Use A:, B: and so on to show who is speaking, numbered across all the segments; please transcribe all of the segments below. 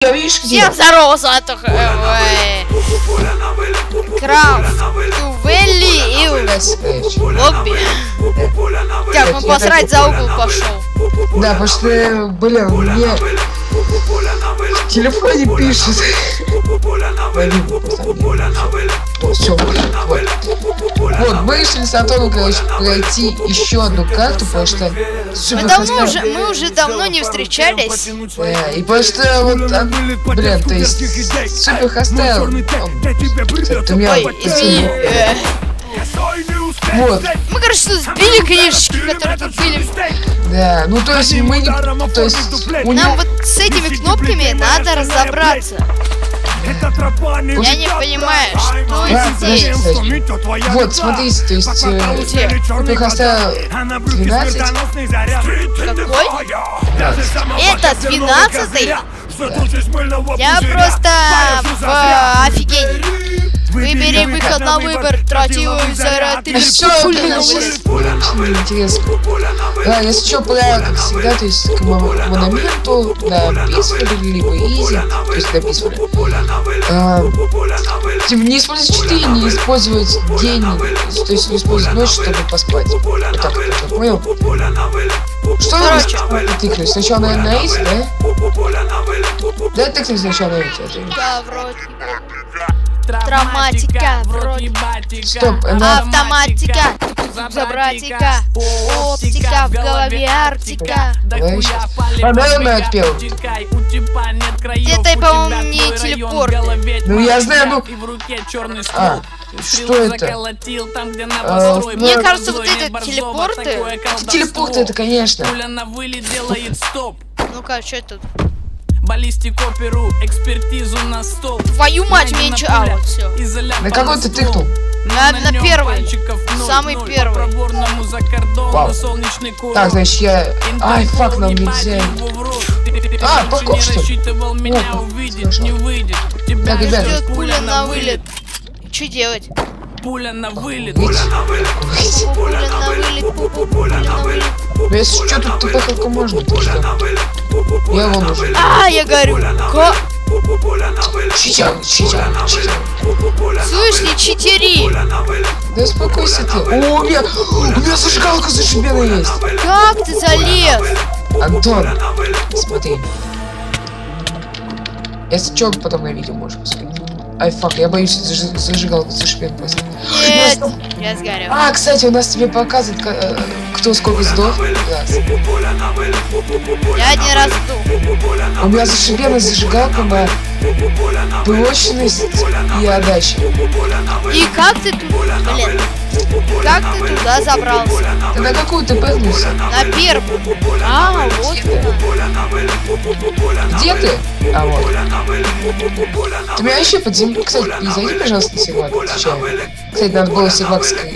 A: Я видишь, где?
B: Всем здорово, Сатох! Крафт, Тувелли и Лобби. Так, он посрать за угол пошел.
A: Да, потому что, блин, мне в телефоне пишет. Все, вот, мы решили с Антоном, короче, пройти еще одну карту, потому что
B: Мы уже давно не встречались.
A: И потому что вот, блин, то есть Супер Хостел, ты меня...
B: Ой, извини.
A: Вот.
B: Мы, короче, сбили книжечки, которые тут были.
A: Да, ну то есть мы не... То есть...
B: Нам вот с этими кнопками надо разобраться. Я не понимаю, что здесь.
A: Вот, смотрите, то есть... Супер Хостел 12.
B: Какой? Это 12-й? Я просто в офигении. Выбери выход на выбор, трати его заряд или пули на вылет.
A: Интересно. Да, если что, правило, как всегда, то есть к монументу, на писфоле, либо изи, то есть на писфоле. Не использовать 4, не использовать день, то есть не использовать ночь, чтобы поспать. Вот так вот, я понял? Что тыкнуть? Сначала, наверное, на эти, да? Да, тыкнуть сначала на эти.
B: Да, вроде. Травматика, вроде.
A: Стоп,
B: Автоматика, забратика, оптика, в голове Арктика.
A: Наверное, отпел.
B: Где-то, по-моему, не телепорт.
A: Ну я знаю, ну... Что это?
B: Мне кажется, вот это телепорты.
A: Телепорты, это, конечно.
B: Ну-ка, что это тут?
C: Баллистику перу, экспертизу на стол.
B: Твою мать, меньше. А, вот все.
A: На какой ты тыкнул?
B: На первый. Самый первый.
A: Вау. Так, значит, я... Ай, фак, нам нельзя. Парков, что ли? Так, ребята.
B: Пуля на вылет. Что делать?
C: Пуля на вылет.
B: Пуля на вылет. Пуля на вылет.
A: Ну если что, тут ТПХ можно. Я вон уже.
B: Я горю.
A: Читян.
B: Слышь, не читери.
A: Да успокойся ты. У меня зажигалка зашибена есть.
B: Как ты залез?
A: Антон, смотри. Если что, потом на видео можешь посмотреть. Ай, фак, я боюсь, зажигалку зашибен просто.
B: Нет, я сгорел.
A: Кстати, у нас тебе показывает, кто сколько сдох.
B: Я один раз сдох.
A: У меня зашибена зажигалка на прочность и отдачу.
B: И как ты тут, блин? Как ты туда забрался?
A: Ты на какую ты пыхнулся?
B: На первую. Вот.
A: Где ты? Вот. Ты меня еще под землей. Кстати, не зайди, пожалуйста, на Сегвак. Кстати, надо было Сегвак скрыть.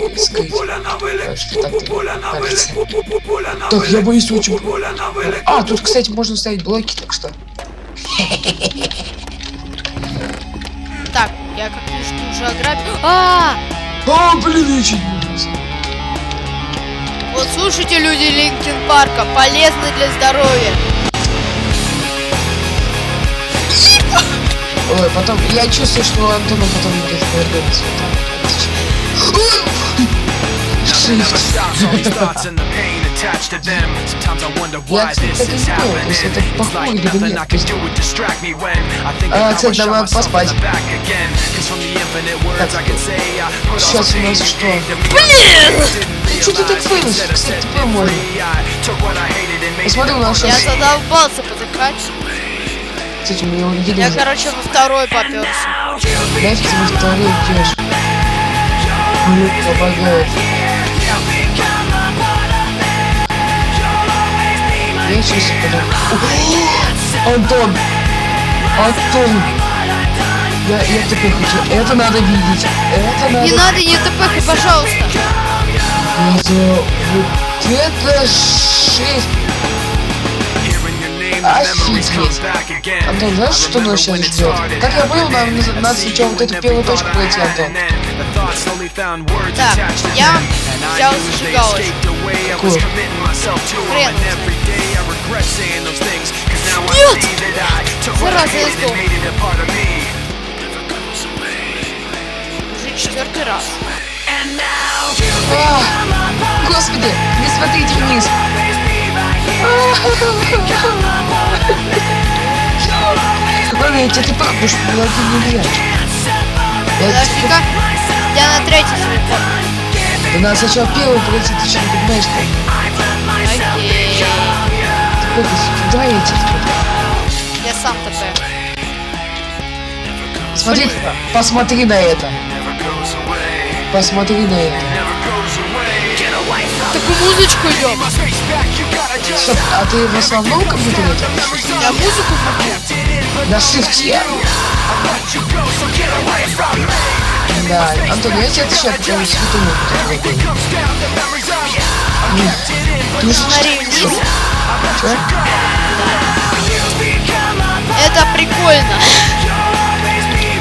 A: Что так ты кажется. Так, я боюсь очень. Тут, кстати, можно ставить блоки, так что.
B: Так, я как вижу, ты уже ограбил.
A: Блин, я чуть не убился.
B: Вот слушайте, люди Линкин Парка, полезны для здоровья.
A: Ой, потом, я чувствую, что Антону потом будет повернуться. Я, кстати, так и не понял, то есть это плохое либо нет. Кстати, давай поспать. Так, сейчас у нас что?
B: Блин!
A: Что ты так фейлишь? Кстати, ты можно. Посмотри, у нас сейчас...
B: Я задолбался подыхать.
A: Кстати, мы его видели.
B: Я, короче, во второй попёрся.
A: Нафиг ты во второй идешь? Помогает. Я сейчас подумал. Антон! Я ТП хочу. Это надо видеть.
B: Не надо, не ТП, пожалуйста.
A: Вот это 6. Офигеть. Антон, знаешь, что нас сейчас ждет? Как я понял, нам надо сначала вот эту первую точку пройти, Антон.
B: Так, я взял зажигалочку.
A: Какую?
B: Хрен. Нет! Зараза, я сдох. Уже 4-й раз.
A: Господи, не смотрите вниз. Ладно, я тебя ты прав, потому что логи нельзя.
B: Нафига? Я на 3-й телефон.
A: Да надо сначала первый пройти, ты что, не понимаешь, что?
B: Окей.
A: Давай я тебе.
B: Я сам ТП.
A: Смотри, посмотри на это. Посмотри на это.
B: Такую музычку идем.
A: Стоп, а ты в основном компьютере это?
B: Я музыку могу.
A: На шифте. Да, Антон, я тебе отвечаю, потому что ты мог.
B: Смотри вниз.
A: Что?
B: Это прикольно.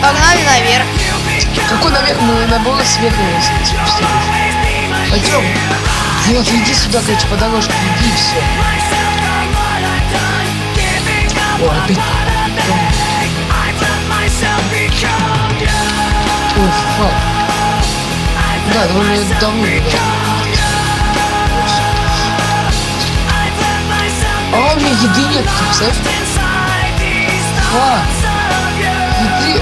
B: Погнали наверх.
A: Какой наверх? Мы наоборот сверху спустились. Пойдем. Вот, иди сюда, короче, по дорожке, иди и все. О, опять. Ой, фак. Да, довольно давно. А, у меня еды нет, ты представляешь? Фак. Еды.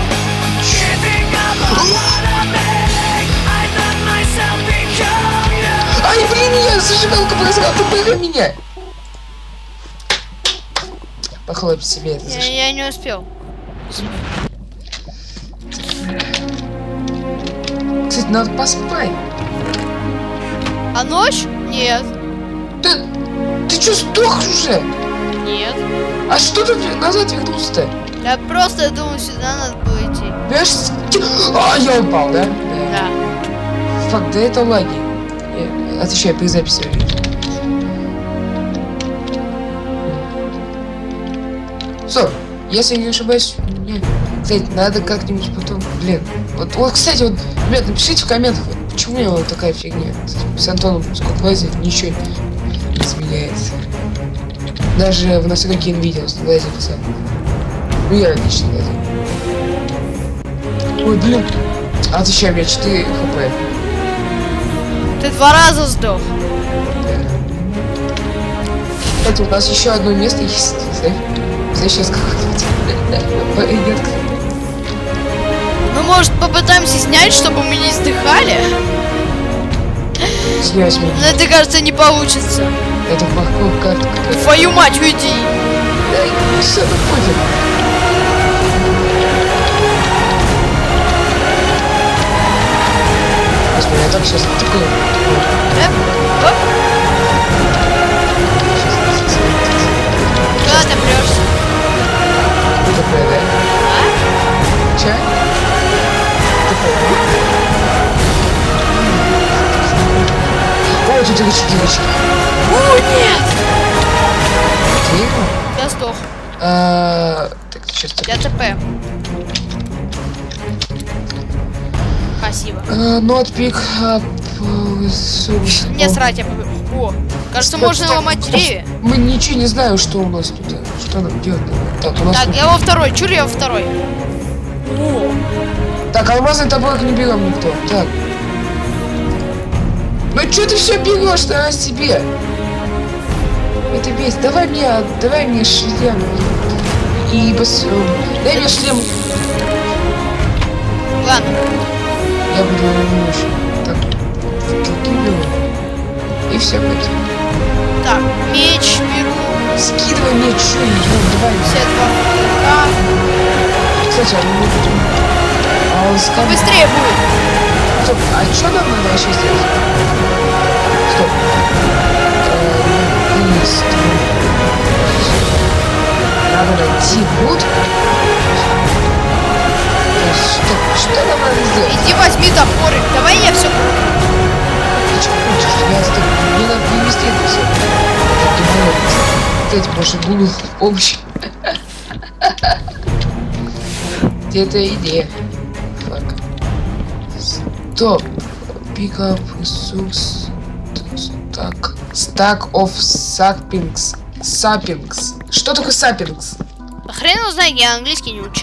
A: Ай, блин, я зажигалка бросала, тупая меня. Похлопь себе это.
B: Я не успел.
A: Кстати, надо поспать.
B: А ночь? Нет.
A: Ты что, сдох уже?
B: Нет.
A: А что ты назад вернулся-то?
B: Я просто думал, сюда надо было идти.
A: Понимаешь? А, я упал, да?
B: Да.
A: Фак, да это лаги. Отвечай, при записи. Стоп, если не ошибаюсь, нет. Кстати, надо как-нибудь потом, блин. Вот, кстати, вот, ребят, напишите в комментах, вот, почему у меня вот такая фигня. С Антоном сколько лазит, ничего не изменяется. Даже в настройке NVIDIA лазится. Ну, я лично лазил. Ой, блин. Отвечай, у меня 4 хп.
B: Ты 2 раза сдох.
A: Кстати, у нас еще одно место есть. Знаешь, сейчас как-нибудь пойдет.
B: Ну, может, попытаемся снять, чтобы мы не сдыхали?
A: Снять меня.
B: Но это, кажется, не получится.
A: Это паркур карта какая-то.
B: Твою мать, уйди.
A: Да, все, ну пофиг. Господи, я так сейчас такой.
B: Оп. Куда ты прешься?
A: Такое, да?
B: А?
A: Че? Такое. Ой, тут рычаги.
B: О, нет!
A: Дерево?
B: Я сдох.
A: Так, сейчас так.
B: Я ТП. Спасибо.
A: Not pick up.
B: Не срать, я побегу. О, кажется, можно ломать деревья.
A: Мы ничего не знаем, что у нас тут. Что нам делать? Так, у нас
B: Так,
A: тут...
B: я во второй. Чур, я во второй. О,
A: Так, алмазный топорик не берем никто. Так. Ну что ты все берешь на себе? Это весь. Давай мне шлем. И дай мне шлем.
B: ладно.
A: Я буду лучше. Так. Выкидываю. И все будет.
B: Так, меч беру.
A: Скидывай мне что давай.
B: Все 2 футка.
A: Кстати, а мы будем... А он скажет...
B: Быстрее будет.
A: Стоп, а что нам надо вообще сделать? Стоп. Надо найти будку. Стоп, что нам надо сделать?
B: Иди возьми топорик. Давай я все.
A: Ты что хочешь? Я стоп. Мне надо перевести это все. Кстати, может, Google в помощь. Это идея. Фак. Стоп. Pick up resource. Stack of saplings. Что такое сапиенс?
B: Хрен его знает, я английский не учу.